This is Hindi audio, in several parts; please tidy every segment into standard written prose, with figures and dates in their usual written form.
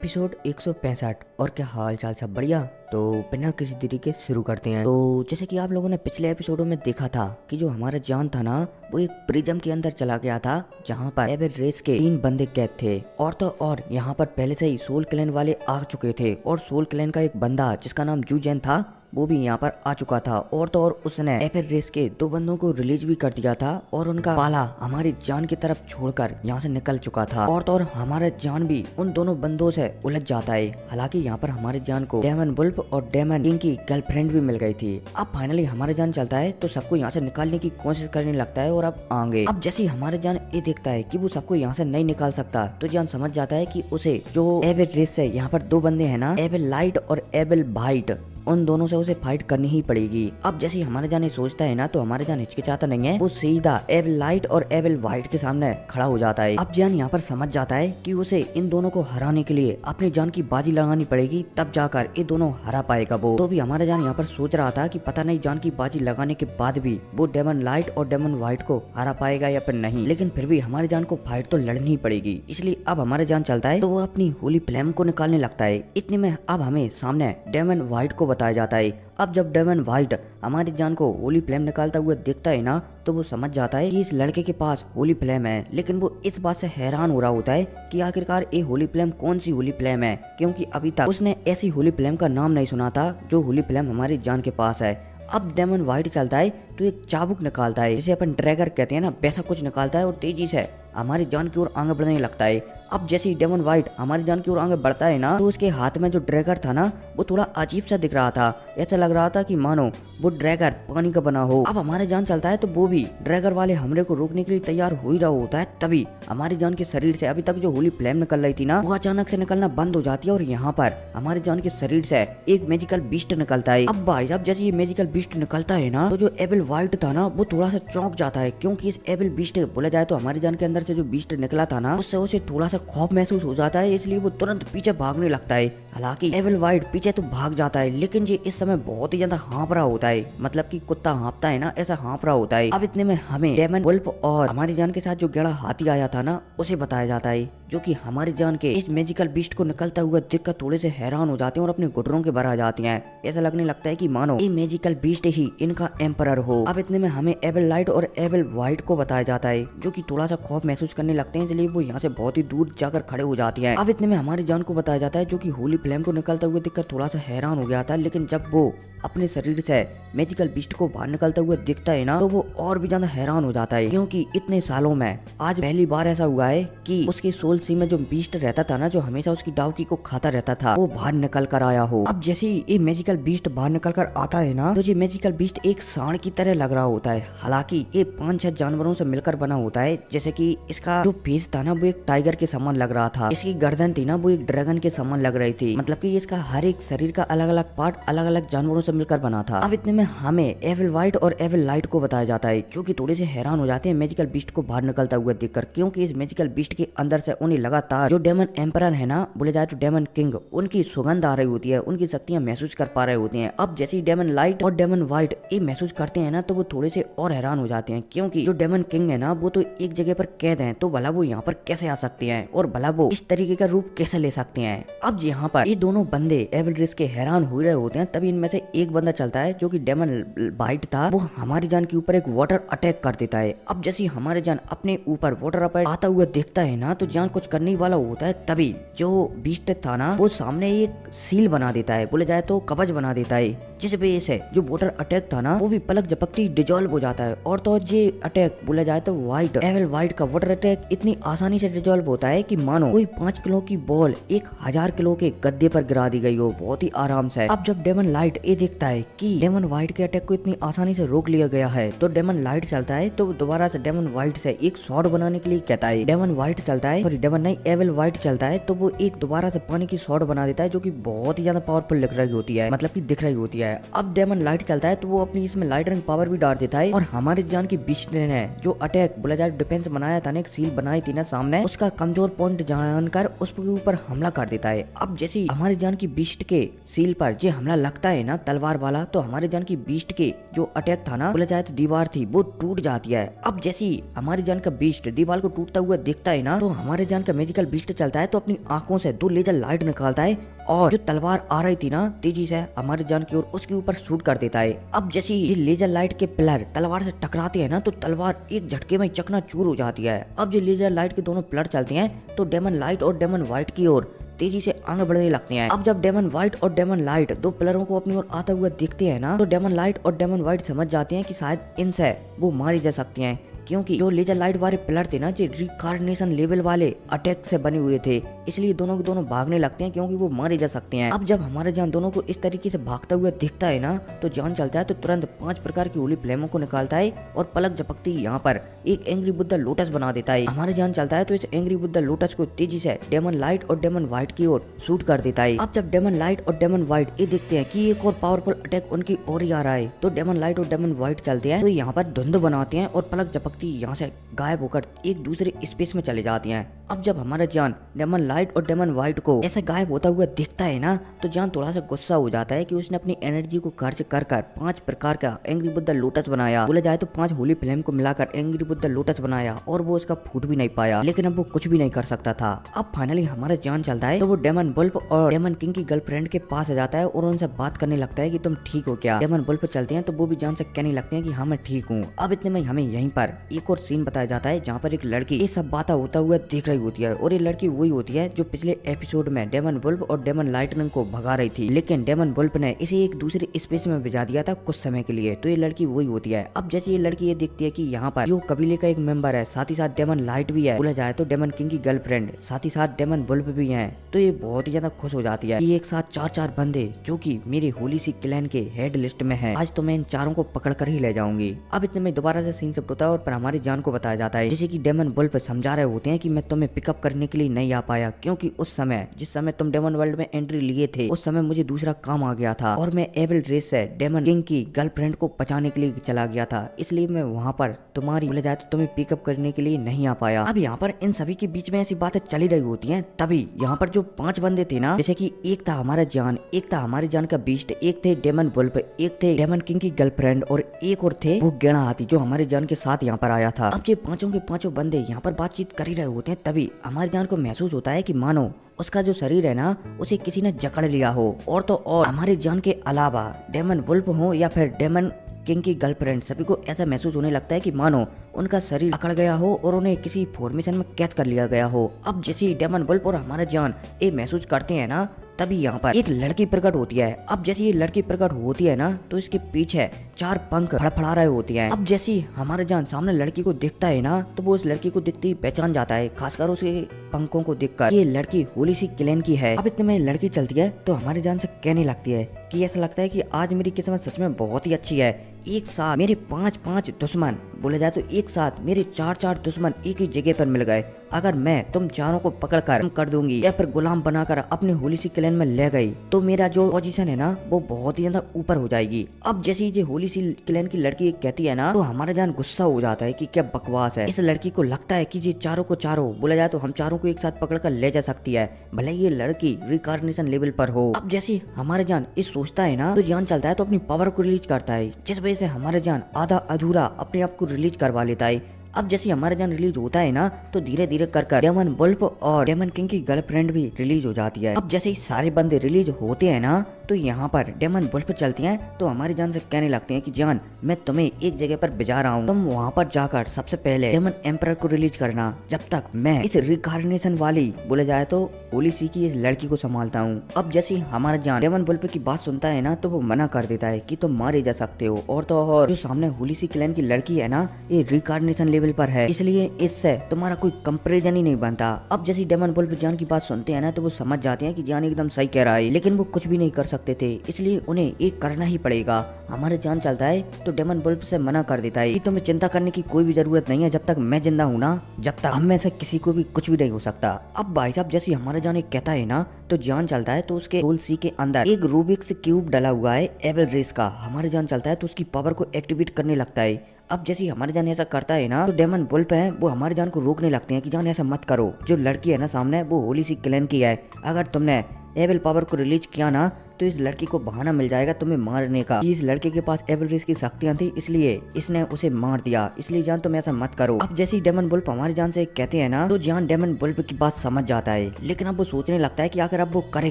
एपिसोड 165। और क्या हाल चाल, सब बढ़िया। तो बिना किसी देरी के शुरू करते हैं। तो जैसे कि आप लोगों ने पिछले एपिसोडों में देखा था कि जो हमारा जान था ना, वो एक प्रिज्म के अंदर चला गया था जहाँ पर एबेल रेस के 3 बंदे कैद थे। और तो और यहाँ पर पहले से ही सोल क्लैन वाले आ चुके थे और सोल क्लैन का एक बंदा जिसका नाम जूजेन था वो भी यहाँ पर आ चुका था। और तो और उसने एबेल रेस के 2 बंदों को रिलीज भी कर दिया था और उनका पाला हमारी जान की तरफ छोड़कर यहाँ से निकल चुका था। और तो और हमारा जान भी उन दोनों बंदों से उलझ जाता है। हालांकि यहाँ पर हमारे जान को डेमन वुल्फ और डेमन किंग की गर्लफ्रेंड भी मिल गई थी। अब फाइनली हमारे जान चलता है तो सबको यहाँ से निकालने की कोशिश करने लगता है और अब आगे अब जैसे ही हमारे जान ये देखता है कि वो सबको यहाँ से नहीं निकाल सकता तो जान समझ जाता है कि उसे जो एबेल रेस से यहाँ पर 2 बंदे हैं ना, एबेल लाइट और एबेल वाइट, उन दोनों से उसे फाइट करनी ही पड़ेगी। अब जैसे ही हमारे जान सोचता है ना तो हमारे जान हिचकिचाता नहीं है, वो सीधा एबेल लाइट और एबेल वाइट के सामने खड़ा हो जाता है। अब जान यहाँ पर समझ जाता है कि उसे इन दोनों को हराने के लिए अपनी जान की बाजी लगानी पड़ेगी, तब जाकर ये दोनों हरा पाएगा वो। तो भी हमारे जान यहाँ पर सोच रहा था कि पता नहीं जान की बाजी लगाने के बाद भी वो डेमन लाइट और डेमन वाइट को हरा पाएगा या फिर नहीं, लेकिन फिर भी हमारे जान को फाइट तो लड़नी ही पड़ेगी। इसलिए अब हमारे जान चलता है तो वो अपनी होली फ्लेम को निकालने लगता है। इतने में अब हमें सामने डेमन वाइट को बताया जाता है। अब जब डेमन वाइट हमारी जान को होली फ्लेम निकालता हुआ देखता है ना तो वो समझ जाता है कि इस लड़के के पास होली फ्लेम है, लेकिन वो इस बात से हैरान हो रहा होता है कि आखिरकार ये होली फ्लेम कौन सी होली फ्लेम है, क्योंकि अभी तक उसने ऐसी होली फ्लेम का नाम नहीं सुना था जो होली फ्लेम हमारी जान के पास है। अब डेमन वाइट चलता है तो एक चाबुक निकालता है, जिसे अपन ड्रैगर कहते हैं ना, वैसा कुछ निकालता है और तेजी से हमारी जान की ओर आगे बढ़ने लगता है। अब जैसे ही डेमन वाइट हमारी जान की ओर आगे बढ़ता है ना तो उसके हाथ में जो ड्रैगर था ना वो थोड़ा अजीब सा दिख रहा था। ऐसा लग रहा था कि मानो वो ड्रैगर पानी का बना हो। अब हमारे जान चलता है तो वो भी ड्रैगर वाले हमले को रोकने के लिए तैयार हो ही रहा होता है। तभी हमारी जान के शरीर से अभी तक जो होली फ्लेम निकल रही थी ना वो अचानक से निकलना बंद हो जाती है और यहाँ पर हमारी जान के शरीर से एक मैजिकल बीस्ट निकलता है। अब भाई साहब जैसे ये मैजिकल बीस्ट निकलता है ना तो जो एबेल वाइट था ना वो थोड़ा सा चौंक जाता है, क्योंकि इस एबेल बीस्ट बोला जाए तो हमारी जान के अंदर से जो बीस्ट निकला था ना उससे उसे थोड़ा सा खौफ महसूस हो जाता है, इसलिए वो तुरंत पीछे भागने लगता है। हालांकि एबेल वाइट पीछे तो भाग जाता है लेकिन ये इस समय बहुत ही ज्यादा हाँफ रहा होता है, मतलब कि कुत्ता हाँफता है ना ऐसा हाँफ रहा होता है। अब इतने में हमें डेमन वुल्फ और हमारी जान के साथ जो गड़ा हाथी आया था ना उसे बताया जाता है, जो कि हमारी जान के इस मैजिकल बीस्ट को निकलता हुआ देखकर थोड़े से हैरान हो जाते हैं और अपने घुटनों के भर आ जाती हैं। ऐसा लगने लगता है कि मानो ये मैजिकल बीस्ट ही इनका एम्परर हो। अब इतने में हमें एबेल लाइट और एबेल वाइट को बताया जाता है, जो कि थोड़ा सा खौफ महसूस करने लगते हैं, इसलिए वो यहाँ से बहुत ही दूर जाकर खड़े हो जाती हैं। अब इतने में हमारी जान को बताया जाता है, जो कि होली फ्लेम को निकलता हुआ देखकर थोड़ा सा हैरान हो गया था, लेकिन जब वो अपने शरीर से मैजिकल बीस्ट को बाहर निकलता हुआ दिखता है ना तो वो और भी ज्यादा हैरान हो जाता है, क्योंकि इतने सालों में आज पहली बार ऐसा हुआ है कि उसके सोल सी में जो बीस्ट रहता था ना, जो हमेशा उसकी डाउकी को खाता रहता था, वो बाहर निकल कर आया हो। अब जैसे ही ये मैजिकल बीस्ट बाहर निकल कर आता है ना तो ये मैजिकल बीस्ट एक सांड की तरह लग रहा होता है। हालांकि ये 5-6 जानवरों से मिलकर बना होता है, जैसे कि इसका जो फेस था ना वो एक टाइगर के समान लग रहा था, इसकी गर्दन थी ना वो एक ड्रैगन के समान लग रही थी, मतलब कि इसका हर एक शरीर का अलग अलग पार्ट अलग अलग जानवरों से मिलकर बना था। अब इतने में हमें एबेल वाइट और एबेल लाइट को बताया जाता है, जो कि थोड़े से हैरान हो जाते हैं मैजिकल बीस्ट को बाहर निकलता हुआ देखकर, क्योंकि इस मैजिकल बीस्ट के अंदर से उन्हें लगातार जो डेमन एम्परर है ना, बोले जाए तो डेमन किंग, उनकी सुगंध आ रही होती है, उनकी शक्तियां महसूस कर पा रहे होते हैं। अब जैसे ही डेमन लाइट और डेमन वाइट ये महसूस करते हैं ना तो वो थोड़े से और हैरान हो जाते हैं, क्योंकि जो डेमन किंग है ना वो तो एक जगह पर कैद है, तो भला वो यहाँ पर कैसे आ सकते हैं और भला वो इस तरीके का रूप कैसे ले सकते हैं। अब यहाँ पर ये दोनों बंदे एबेल रेस के हैरान हो रहे होते हैं, तभी इनमें से एक बंदा चलता है जो कि डेमन वाइट था, वो हमारी जान के ऊपर एक वाटर अटैक कर देता है। अब जैसे हमारे जान अपने ऊपर वाटर अटैक आता हुआ देखता है ना तो जान कुछ करने वाला होता है, तभी जो बीस्ट था ना वो सामने एक सील बना देता है, बोले जाए तो कवच बना देता है, जिस वजह से जो वाटर अटैक था ना वो भी पलक झपकते डिजोल्व हो जाता है। और तो ये अटैक बोला जाए तो वाइट एबेल वाइट का वाटर अटैक इतनी आसानी से डिजोल्व होता है कि मानो कोई 5 किलो की बॉल 1000 किलो के गद्दे पर गिरा दी गई हो, बहुत ही आराम से। अब जब डेमन लाइट ये देखता है कि डेमन वाइट के अटैक को इतनी आसानी से रोक लिया गया है तो डेमन लाइट चलता है तो दोबारा से डेमन वाइट से एक शॉट बनाने के लिए कहता है। डेमन वाइट चलता है, सॉरी डेमन नहीं एबेल वाइट चलता है तो वो एक दोबारा से पानी की शॉट बना देता है, जो कि बहुत ही ज्यादा पावरफुल लग रही होती है, मतलब कि दिख रही होती है। है। अब डेमन लाइट चलता है तो वो अपनी इसमें लाइटनिंग पावर भी डाल देता है और हमारे जान की बीस्ट ने जो अटैक बोला जाए डिफेंस बनाया था ना, एक सील बनाई थी ना सामने, उसका कमजोर पॉइंट जानकर उसके ऊपर हमला कर देता है। अब जैसे हमारे जान की बीस्ट के सील पर जो हमला लगता है ना तलवार वाला, तो हमारे जान की बीस्ट के जो अटैक था ना बोला जाए तो दीवार थी वो टूट जाती है। अब जैसे हमारे जान का बीस्ट दीवार को टूटता हुआ देखता है ना, तो हमारे जान का मैजिकल बीस्ट चलता है तो अपनी आंखों से 2 लेजर लाइट निकालता है और जो तलवार आ रही थी ना तेजी से हमारे जान की ओर, उसके ऊपर शूट कर देता है। अब जैसे ये लेजर लाइट के पिलर तलवार से टकराते हैं ना, तो तलवार एक झटके में चकनाचूर हो जाती है। अब जो लेजर लाइट के दोनों पिलर चलते हैं तो डेमन लाइट और डेमन व्हाइट की ओर तेजी से आगे बढ़ने लगते हैं। अब जब डेमन व्हाइट और डेमन लाइट 2 पिलरों को अपनी ओर आता हुआ देखते हैं ना, तो डेमन लाइट और डेमन व्हाइट समझ जाते हैं कि शायद इनसे वो मारी जा सकती हैं, क्योंकि जो लेजर लाइट वाले पिलर थे ना जो रिकार्नेशन लेवल वाले अटैक से बने हुए थे, इसलिए दोनों के दोनों भागने लगते हैं क्योंकि वो मारे जा सकते हैं। अब जब हमारे जान दोनों को इस तरीके से भागता हुआ दिखता है ना, तो जान चलता है तो तुरंत 5 प्रकार की होली फ्लेमों को निकालता है और पलक झपकती यहाँ पर एक एंग्री बुद्धा लोटस बना देता है। हमारे जान चलता है तो इस एंग्री बुद्धा लोटस को तेजी से डेमन लाइट और डेमन व्हाइट की ओर शूट कर देता है। अब जब डेमन लाइट और डेमन व्हाइट ये देखते हैं कि एक और पावरफुल अटैक उनकी ओर ही आ रहा है, तो डेमन लाइट और डेमन व्हाइट चलते हैं तो यहाँ पर धुंध बनाते हैं और पलक झपकती यहाँ से गायब होकर एक दूसरे स्पेस में चले जाती हैं। अब जब हमारा जान डेमन लाइट और डेमन व्हाइट को ऐसे गायब होता हुआ दिखता है ना, तो जान थोड़ा सा गुस्सा हो जाता है कि उसने अपनी एनर्जी को खर्च कर 5 प्रकार का एंग्री बुद्धा लोटस बनाया। बोला जाए तो 5 होली फ्लेम को मिलाकर एंग्री बुद्धा लोटस बनाया और वो उसका फूट भी नहीं पाया, लेकिन अब वो कुछ भी नहीं कर सकता था। अब फाइनली हमारा जान चलता है तो वो डेमन बुल्फ और डेमन किंग की गर्लफ्रेंड के पास आ जाता है और उनसे बात करने लगता है कि तुम ठीक हो क्या। डेमन बुल्फ चलते हैं तो वो भी जान से कहने लगते हैं कि हाँ मैं ठीक हूँ। अब इतने में हमें यहीं पर एक और सीन बताया जाता है जहाँ पर एक लड़की ये सब बातें होता हुआ देख रही होती है, और ये लड़की वही होती है जो पिछले एपिसोड में डेमन वुल्फ और डेमन लाइटनिंग को भगा रही थी, लेकिन डेमन वुल्फ ने इसे एक दूसरे स्पेस में भिजा दिया था कुछ समय के लिए, तो ये लड़की वही होती है। अब जैसे ये लड़की ये देखती है कि यहाँ पर जो कबीले का एक मेंबर है, साथ ही साथ डेमन लाइट भी है, बोला जाए तो डेमन किंग की गर्लफ्रेंड, साथ ही साथ डेमन वुल्फ भी है, तो ये बहुत ही ज्यादा खुश हो जाती है कि एक साथ 4 बंदे जो कि मेरे होली सी क्लैन के हेड लिस्ट में है, आज तो मैं इन चारों को पकड़ कर ही ले जाऊंगी। अब इतने में दोबारा से सीन शिफ्ट होता है और पर हमारी जान को बताया जाता है जैसे कि डेमन वुल्फ समझा रहे होते हैं कि मैं तुम्हें पिकअप करने के लिए नहीं आ पाया, क्योंकि उस समय जिस समय तुम डेमन वर्ल्ड में एंट्री लिए थे उस समय मुझे दूसरा काम आ गया था और मैं एबल रेस से डेमन किंग की गर्लफ्रेंड को बचाने के लिए चला गया था, इसलिए मैं वहाँ पर तुम्हारी बोला जाए तो तुम्हें पिकअप करने के लिए नहीं आ पाया। अब यहाँ पर इन सभी के बीच में ऐसी बातें चली रही होती हैं, तभी यहाँ पर जो 5 बंदे थे ना, जैसे कि एक था हमारा जान, एक था हमारे जान का बीस्ट, एक थे डेमन वुल्फ, एक थे डेमन किंग की गर्लफ्रेंड और एक और थे वो गेड़ा हाथी जो हमारे जान के साथ यहाँ पर आया था। अब ये पांचों के पांचों बंदे यहाँ पर बातचीत कर ही रहे होते हैं, तभी हमारे जान को महसूस होता है कि मानो उसका जो शरीर है ना उसे किसी ने जकड़ लिया हो, और तो और हमारे जान के अलावा डेमन वुल्फ हो या फिर डेमन किंग की गर्लफ्रेंड, सभी को ऐसा महसूस होने लगता है कि मानो उनका शरीर अकड़ गया हो और उन्हें किसी फॉर्मेशन में कैद कर लिया गया हो। अब जैसे डेमन वुल्फ और हमारा जान ये महसूस करते हैं ना, तभी यहाँ पर एक लड़की प्रकट होती है। अब जैसे ये लड़की प्रकट होती है ना, तो इसके पीछे 4 पंख फड़फड़ा रहे होते हैं। अब जैसे हमारे जान सामने लड़की को दिखता है ना, तो वो उस लड़की को दिखती ही पहचान जाता है, खासकर उसके पंखों को देखकर ये लड़की होली सी क्लैन की है। अब इतने में लड़की चलती है तो हमारे जान से कहने लगती है कि ऐसा लगता है कि आज मेरी किस्मत सच में बहुत ही अच्छी है, एक साथ मेरे 5 दुश्मन, बोले जाए तो एक साथ मेरे 4 दुश्मन एक ही जगह पर मिल गए। अगर मैं तुम चारों को पकड़ कर दूंगी या फिर गुलाम बनाकर अपने होली सी क्लैन में ले गई, तो मेरा जो पोजीशन है ना वो बहुत ही ज्यादा ऊपर हो जाएगी। अब जैसे ये होली सी क्लैन की लड़की कहती है ना, तो हमारा जान गुस्सा हो जाता है कि क्या बकवास है। इस लड़की को लगता है कि ये चारों को चारों, बोला जाए तो हम चारों को एक साथ पकड़ कर ले जा सकती है, भले ये लड़की रिकार्नेशन लेवल पर हो। अब जैसे हमारे जान इस सोचता है ना, तो जान चलता है तो अपनी पावर को रिलीज करता है, जिस वजह से हमारे जान आधा अधूरा अपने आप को रिलीज करवा लेता है। अब जैसे हमारा जान रिलीज होता है ना, तो धीरे धीरे कर डेमन वुल्फ और डेमन किंग की गर्लफ्रेंड भी रिलीज हो जाती है। अब जैसे ही सारे बंदे रिलीज होते हैं ना, तो यहाँ पर डेमन वुल्फ चलती हैं तो हमारी जान से कहने लगते हैं कि जान मैं तुम्हें एक जगह पर भिजा रहा हूँ, तुम वहाँ पर जाकर सबसे पहले डेमन एम्परर को रिलीज करना, जब तक मैं इस रिकार्नेशन वाली, बोले जाए तो होली सी की इस लड़की को संभालता हूँ। अब जैसे हमारा जान डेमन वुल्फ की बात सुनता है ना, तो वो मना कर देता है कि तुम मारे जा सकते हो, और तो और जो सामने होली सी क्लैन की लड़की है ना, ये रिकार्नेशन लेवल पर है, इसलिए इससे तुम्हारा कोई कंपेरिजन ही नहीं बनता। अब जैसे डेमन वुल्फ जान की बात सुनते हैं ना, तो वो समझ जाते हैं कि जान एकदम सही कह रहा है, लेकिन वो कुछ भी नहीं कर सकते थे, इसलिए उन्हें एक करना ही पड़ेगा। हमारा जान चलता है तो डेमन वुल्फ से मना कर देता है कि तुम्हें चिंता करने की कोई भी जरूरत नहीं है, जब तक मैं जिंदा हूँ ना, जब तक हम में से किसी को भी कुछ भी नहीं हो सकता। अब भाई साहब जैसे हमारा जान एक कहता है ना, तो जान चलता है तो उसके रोल सी के अंदर एक रूबिक्स क्यूब डला हुआ है एबल रेस का। हमारे जान चलता है तो उसकी पावर को एक्टिवेट करने लगता है। अब जैसे हमारे जान ऐसा करता है ना, तो डेमन वुल्फ है वो हमारे जान को रोकने लगते हैं कि जान ऐसा मत करो, जो लड़की है ना सामने वो होली सी क्लैन की है, अगर तुमने एबल पावर को रिलीज किया ना तो इस लड़की को बहाना मिल जाएगा तुम्हें मारने का। इस लड़के के पास एबल रेस की शक्तियां थी, इसलिए इसने उसे मार दिया, इसलिए जान तुम ऐसा मत करो। अब जैसे डेमन वुल्फ हमारी जान से कहते हैं ना, तो जान डेमन वुल्फ की बात समझ जाता है, लेकिन अब वो सोचने लगता है कि आखिर अब वो करे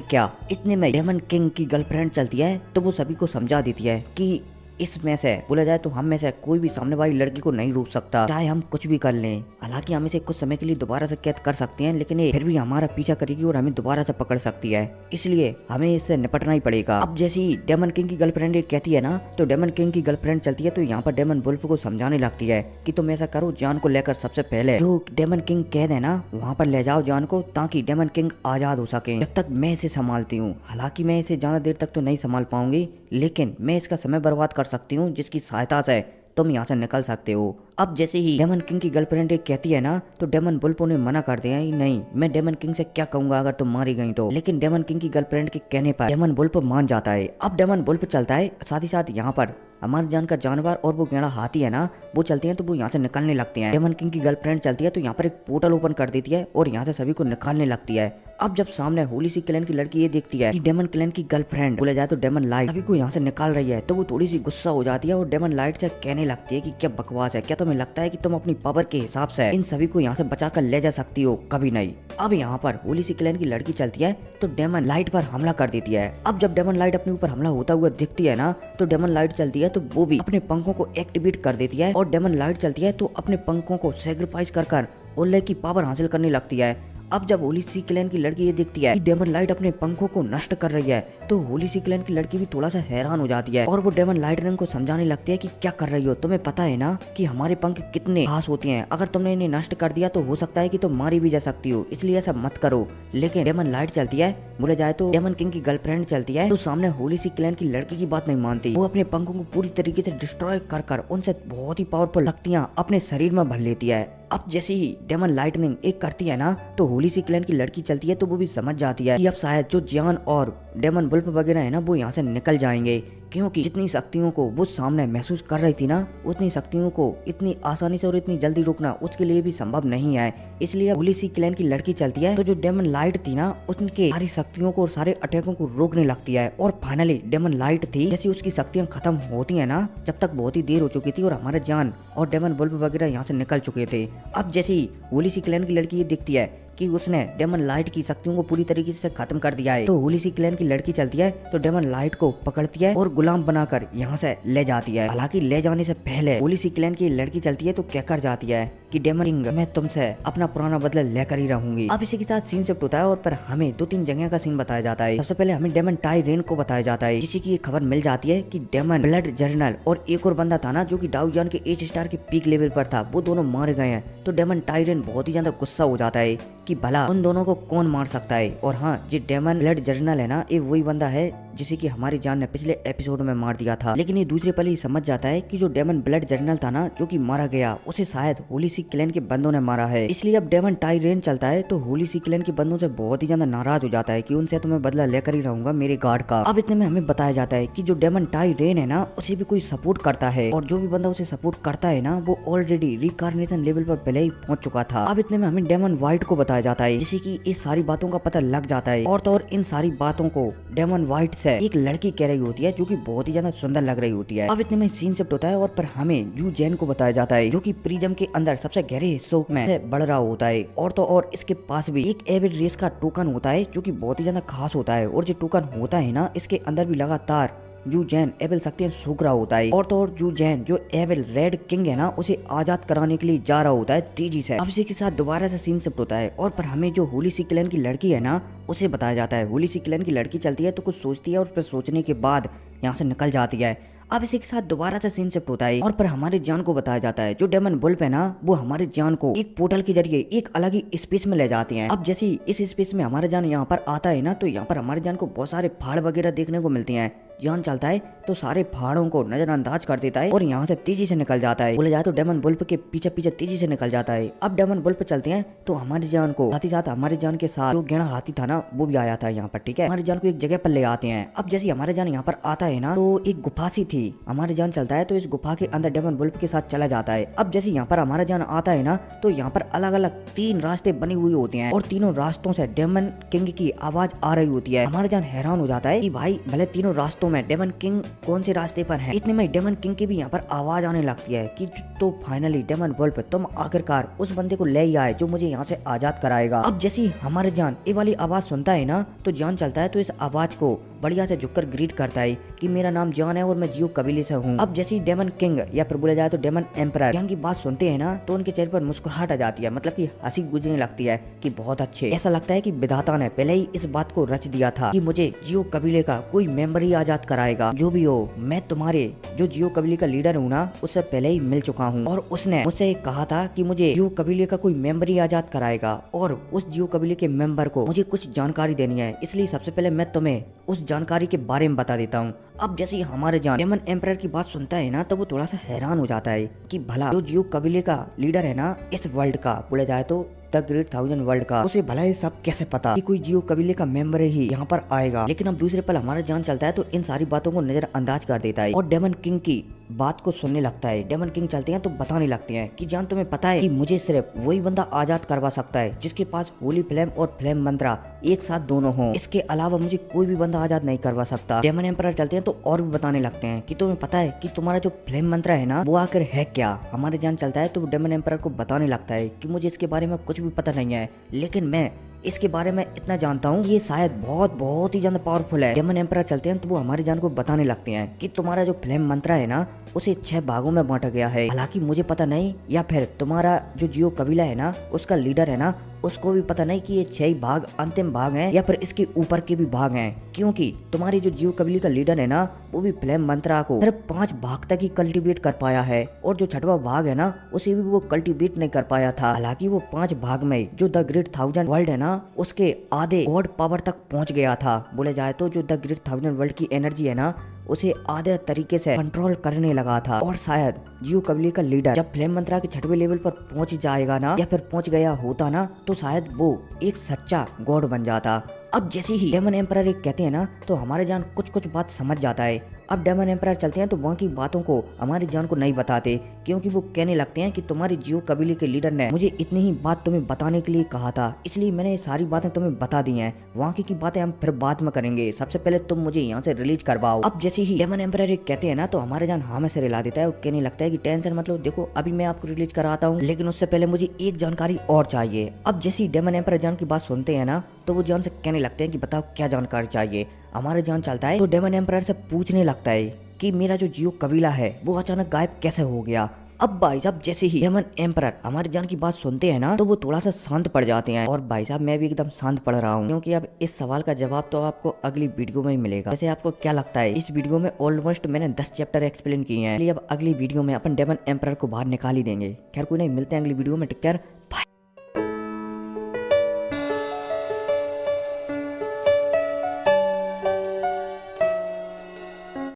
क्या। इतने में डेमन किंग की गर्लफ्रेंड चलती है, तो वो सभी को समझा देती है कि इसमें से बोला जाए तो हम में से कोई भी सामने वाली लड़की को नहीं रोक सकता, चाहे हम कुछ भी कर लें। हालांकि हम इसे कुछ समय के लिए दोबारा से कैद कर सकते हैं, लेकिन ये फिर भी हमारा पीछा करेगी और हमें दोबारा से पकड़ सकती है, इसलिए हमें इससे निपटना ही पड़ेगा। अब जैसी डेमन किंग की गर्लफ्रेंड कहती है ना, तो डेमन किंग की गर्लफ्रेंड चलती है तो यहाँ पर डेमन वुल्फ को समझाने लगती है कि तुम ऐसा करो, जान को लेकर सबसे पहले जो डेमन किंग कह दे ना वहाँ पर ले जाओ जान को, ताकि डेमन किंग आजाद हो सके। जब तक मैं इसे संभालती हूँ, हालांकि मैं इसे ज्यादा देर तक तो नहीं संभाल पाऊंगी, लेकिन मैं इसका समय बर्बाद कर सकती हूँ, जिसकी सहायता से तुम यहाँ से निकल सकते हो। अब जैसे ही डेमन किंग की गर्लफ्रेंड कहती है ना, तो डेमन वुल्फ ने मना कर दिया, नहीं मैं डेमन किंग से क्या कहूंगा अगर तुम मारी गई तो। लेकिन डेमन किंग की गर्लफ्रेंड के कहने पर डेमन वुल्फ मान जाता है। अब डेमन वुल्फ चलता है, साथ ही साथ यहाँ पर हमारे जान का जानवर और वो गेड़ा हाथी है ना, वो चलती हैं तो वो यहाँ से निकलने लगती हैं। डेमन किंग की गर्लफ्रेंड चलती है तो यहाँ पर एक पोर्टल ओपन कर देती है और यहाँ से सभी को निकालने लगती है। अब जब सामने होली सी क्लैन की लड़की ये देखती है कि डेमन क्लैन की गर्लफ्रेंड बोला जाए तो डेमन लाइट सभी को यहाँ से निकाल रही है, तो वो थोड़ी सी गुस्सा हो जाती है और डेमन लाइट से कहने लगती है कि क्या बकवास है, क्या तुम्हें लगता है कि तुम अपनी पावर के हिसाब से इन सभी को यहाँ से बचा कर ले जा सकती हो? कभी नहीं। अब यहाँ पर होली सी क्लैन की लड़की चलती है तो डेमन लाइट पर हमला कर देती है। अब जब डेमन लाइट अपने ऊपर हमला होता हुआ दिखती है ना, तो डेमन लाइट चलती है तो वो भी अपने पंखों को एक्टिवेट कर देती है, और डेमन लाइट चलती है तो अपने पंखों को सेक्रीफाइस कर ओले की पावर हासिल करने लगती है। अब जब होली सी क्लैन की लड़की ये देखती है कि डेमन लाइट अपने पंखों को नष्ट कर रही है, तो होली सी क्लैन की लड़की भी थोड़ा सा हैरान हो जाती है और वो डेमन लाइट रंग को समझाने लगती है कि क्या कर रही हो, तुम्हें पता है ना कि हमारे पंख कितने खास होते हैं, अगर तुमने इन्हें नष्ट कर दिया तो हो सकता है कि तुम मारी भी जा सकती हो, इसलिए ऐसा मत करो। लेकिन डेमन लाइट चलती है, बोले जाए तो डेमन किंग की गर्लफ्रेंड चलती है, तो सामने होली सी क्लैन की लड़की की बात नहीं मानती। वो अपने पंखों को पूरी तरीके से डिस्ट्रॉय कर उनसे बहुत ही पावरफुल शक्तियां अपने शरीर में भर लेती है। अब जैसे ही डेमन लाइटनिंग एक करती है ना, तो होली सी क्लैन की लड़की चलती है तो वो भी समझ जाती है कि अब शायद जो जान और डेमन वुल्फ वगैरह है ना वो यहाँ से निकल जाएंगे, क्योंकि जितनी शक्तियों को वो सामने महसूस कर रही थी ना, उतनी शक्तियों को इतनी आसानी से और इतनी जल्दी रोकना उसके लिए भी संभव नहीं है। इसलिए होली सी क्लैन की लड़की चलती है तो जो डेमन लाइट थी ना, उसके सारी शक्तियों को और सारे अटैकों को रोकने लगती है। और फाइनली डेमन लाइट थी जैसी उसकी शक्तियां खत्म होती है ना, जब तक बहुत ही देर हो चुकी थी और हमारे जान और डेमन वुल्फ वगैरह यहाँ से निकल चुके थे। अब जैसे ही होली सी क्लैन की लड़की ये दिखती है कि उसने डेमन लाइट की शक्तियों को पूरी तरीके से खत्म कर दिया है, तो होली सी क्लैन की लड़की चलती है तो डेमन लाइट को पकड़ती है और गुलाम बनाकर यहाँ से ले जाती है। हालांकि ले जाने से पहले होली सी क्लैन की लड़की चलती है तो क्या कर जाती है कि डेमन किंग मैं तुमसे अपना पुराना बदला लेकर ही रहूंगी। अब इसी के साथ सीन शिफ्ट होता है और पर हमें 2-3 जगह का सीन बताया जाता है। सबसे पहले हमें डेमन टायरेन को बताया जाता है, जिसकी ये खबर मिल जाती है कि डेमन ब्लड जर्नल और एक और बंदा था ना जो कि डाउजान के एच स्टार के पीक लेवल पर था, वो दोनों मारे गए हैं। तो डेमन टायरेन बहुत ही ज्यादा गुस्सा हो जाता है कि भला उन दोनों को कौन मार सकता है। और हाँ, जो डेमन ब्लड जर्नल है ना, ये वही बंदा है जिसे कि हमारी जान ने पिछले एपिसोड में मार दिया था। लेकिन ये दूसरे पल ही समझ जाता है कि जो डेमन ब्लड जर्नल था ना जो कि मारा गया, उसे शायद होली सी क्लैन के बंदों ने मारा है। इसलिए अब डेमन टायरेन चलता है तो होली सी क्लैन के बंदों से बहुत ही ज्यादा नाराज हो जाता है कि उनसे तो मैं बदला लेकर ही रहूंगा मेरे गार्ड का। अब इतने में हमें बताया जाता है कि जो डेमन टायरेन है ना, उसे भी कोई सपोर्ट करता है, और जो भी बंदा उसे सपोर्ट करता है ना, वो ऑलरेडी रिकार्नेशन लेवल पर पहले ही पहुंच चुका था। अब इतने में हमें डेमन व्हाइट को बताया जाता है, जिसे की इस सारी बातों का पता लग जाता है। और तो और इन सारी बातों को डेमन व्हाइट से एक लड़की कह रही होती है जो कि बहुत ही ज्यादा सुंदर लग रही होती है। अब इतने में सीन शिफ्ट होता है और पर हमें जू जैन को बताया जाता है, जो कि प्रिज्म के अंदर सबसे गहरे हिस्सों में बढ़ रहा होता है। और तो और इसके पास भी एक एविड रेस का टोकन होता है जो कि बहुत ही ज्यादा खास होता है, और जो टोकन होता है ना, इसके अंदर भी लगातार जू जैन एविल शक्तियां सूख रहा होता है। और तो और जू जैन जो एविल रेड किंग है ना, उसे आजाद कराने के लिए जा रहा होता है तेजी से। अब इसी के साथ दोबारा से सीन शिफ्ट होता है और पर हमें जो होली सी क्लैन की लड़की है ना, उसे बताया जाता है। होली सी क्लैन की लड़की चलती है तो कुछ सोचती है और फिर सोचने के बाद यहाँ से निकल जाती है। अब इसी के साथ दोबारा से सीन शिफ्ट होता है और पर हमारे जान को बताया जाता है जो डेमन वुल्फ है ना वो हमारे जान को एक पोर्टल के जरिए एक अलग ही स्पेस में ले जाते हैं। अब जैसे इस स्पेस में हमारे जान यहाँ पर आता है ना तो यहाँ पर हमारे जान को बहुत सारे पहाड़ वगैरह देखने को मिलते हैं। जान चलता है तो सारे पहाड़ों को नजरअंदाज कर देता है और यहाँ से तेजी से निकल जाता है। बोले जाए तो डेमन वुल्फ के पीछे पीछे तेजी से निकल जाता है। अब डेमन वुल्फ चलते हैं तो हमारी जान को साथ ही साथ हमारे जान के साथ जो गेड़ा हाथी था ना वो भी आया था यहाँ पर, ठीक है। हमारे जान को एक जगह पर ले आते हैं। अब जैसे हमारे जान यहाँ पर आता है ना तो एक गुफा सी थी। हमारे जान चलता है तो इस गुफा के अंदर डेमन वुल्फ के साथ चला जाता है। अब जैसे यहाँ पर हमारा जान आता है ना तो यहाँ पर अलग अलग 3 रास्ते बने हुए होते हैं और तीनों रास्तों से डेमन किंग की आवाज आ रही होती है। हमारा जान हैरान हो जाता है कि भाई भले तीनों रास्तों में डेमन किंग कौन से रास्ते पर है। इतने में डेमन किंग की भी यहाँ पर आवाज आने लगती है कि तो फाइनली डेमन वुल्फ तुम आखिरकार उस बंदे को ले ही आए जो मुझे यहाँ से आजाद कराएगा। अब जैसे हमारे जान ये वाली आवाज सुनता है ना तो जान चलता है तो इस आवाज को बढ़िया से झुककर ग्रीट करता है कि मेरा नाम जान है और मैं जियो कबीले से हूँ। अब जैसे डेमन किंग या फिर बोला जाए तो डेमन एम्परर जान की बात सुनते हैं ना तो उनके चेहरे पर मुस्कुराहट आ जाती है, मतलब कि हंसी गुजरने लगती है कि बहुत अच्छे। ऐसा लगता है कि विधाता ने पहले ही इस बात को रच दिया था कि मुझे जियो कबीले का कोई मेंबर ही आजाद कराएगा। जो भी हो मैं तुम्हारे जो जियो कबीले का लीडर हूँ ना उससे पहले ही मिल चुका हूँ और उसने मुझसे कहा था कि मुझे जियो कबीले का कोई मेंबर ही आजाद कराएगा और उस जियो कबीले के मेंबर को मुझे कुछ जानकारी देनी है, इसलिए सबसे पहले मैं तुम्हें उस जानकारी के बारे में बता देता हूँ। अब जैसे हमारे जान डेमन एम्परर की बात सुनता है ना तो वो थोड़ा सा हैरान हो जाता है कि भला जो जियो कबीले का लीडर है ना इस वर्ल्ड का बोला जाए तो द ग्रेट 1000 वर्ल्ड का, उसे भला ये सब कैसे पता कि कोई जियो कबीले का मेंबर ही यहाँ पर आएगा। लेकिन अब दूसरे पल हमारा जान चलता है तो इन सारी बातों को नजरअंदाज कर देता है और डेमन किंग की बात को सुनने लगता है। डेमन किंग चलते हैं तो बताने लगते हैं कि जान तुम्हें पता है कि मुझे सिर्फ वही बंदा आजाद करवा सकता है जिसके पास होली फ्लेम और फ्लेम मंत्रा एक साथ दोनों हों, इसके अलावा मुझे कोई भी बंदा आजाद नहीं करवा सकता। डेमन एम्परर चलते हैं तो और भी बताने लगते हैं कि तुम्हें पता है कि तुम्हारा जो फ्लेम मंत्रा है ना वो आखिर है क्या। हमारे जान चलता है तो डेमन एम्परर को बताने लगता है कि मुझे इसके बारे में कुछ भी पता नहीं है, लेकिन मैं इसके बारे में इतना जानता हूँ ये शायद बहुत ही ज्यादा पावरफुल है। डेमन एम्परर चलते हैं तो वो हमारी जान को बताने लगते हैं कि तुम्हारा जो फ्लेम मंत्रा है ना उसे 6 भागों में बांटा गया है। हालांकि मुझे पता नहीं या फिर तुम्हारा जो जियो कबीला है ना उसका लीडर है ना उसको भी पता नहीं कि ये 6 भाग अंतिम भाग हैं या फिर इसके ऊपर के भी भाग हैं, क्योंकि तुम्हारी जो जियो कबीले का लीडर है ना वो भी फ्लेम मंत्रा को सिर्फ 5 भाग तक ही कल्टीवेट कर पाया है और जो 6वां भाग है ना उसे भी वो कल्टीवेट नहीं कर पाया था। हालांकि वो 5 भाग में जो द ग्रेट 1000 वर्ल्ड है ना उसके आधे गॉड पावर तक पहुंच गया था। बोले जाए तो जो द ग्रेट 1000 वर्ल्ड की एनर्जी है ना उसे आधे तरीके से कंट्रोल करने लगा था और शायद जियो कबीले का लीडर जब फ्लेम मंत्रा के 6वें लेवल पर पहुंच जाएगा ना या फिर पहुंच गया होता ना तो शायद वो एक सच्चा गॉड बन जाता। अब जैसे ही डेमन एम्परर कहते हैं ना तो हमारे जान कुछ बात समझ जाता है। अब डेमन एम्परर चलते हैं तो वहाँ की बातों को हमारी जान को नहीं बताते, क्योंकि वो कहने लगते हैं कि तुम्हारी जियो कबीले के लीडर ने मुझे इतनी ही बात तुम्हें बताने के लिए कहा था, इसलिए मैंने ये सारी बातें तुम्हें बता दी हैं। वहाँ की बातें हम फिर बाद में करेंगे, सबसे पहले तुम मुझे यहाँ से रिलीज करवाओ। अब जैसे ही डेमन एम्परर कहते हैं ना तो हमारे जान हाँ में से रिला देता है और कहने लगता है कि टेंशन मत लो, देखो अभी मैं आपको रिलीज कराता हूँ, लेकिन उससे पहले मुझे एक जानकारी और चाहिए। अब जैसे ही डेमन एम्परर जान की बात सुनते हैं ना तो वो जान से कहने लगते हैं कि बताओ क्या जानकारी चाहिए। हमारे जान चलता है तो डेमन एम्परर से पूछने लगता है कि मेरा जो जियो कबीला है वो अचानक गायब कैसे हो गया। अब भाई साहब जैसे ही डेमन एम्परर हमारी जान की बात सुनते हैं ना तो वो थोड़ा सा शांत पड़ जाते हैं और भाई साहब मैं भी एकदम शांत पड़ रहा हूँ, क्योंकि अब इस सवाल का जवाब तो आपको अगली वीडियो में ही मिलेगा। वैसे आपको क्या लगता है, इस वीडियो में ऑलमोस्ट मैंने 10 चैप्टर एक्सप्लेन किए हैं, अब अगली वीडियो में अपन डेमन एम्परर को बाहर निकाल ही देंगे। खैर कोई नहीं, मिलते हैं अगली वीडियो में, टेक केयर, बाय।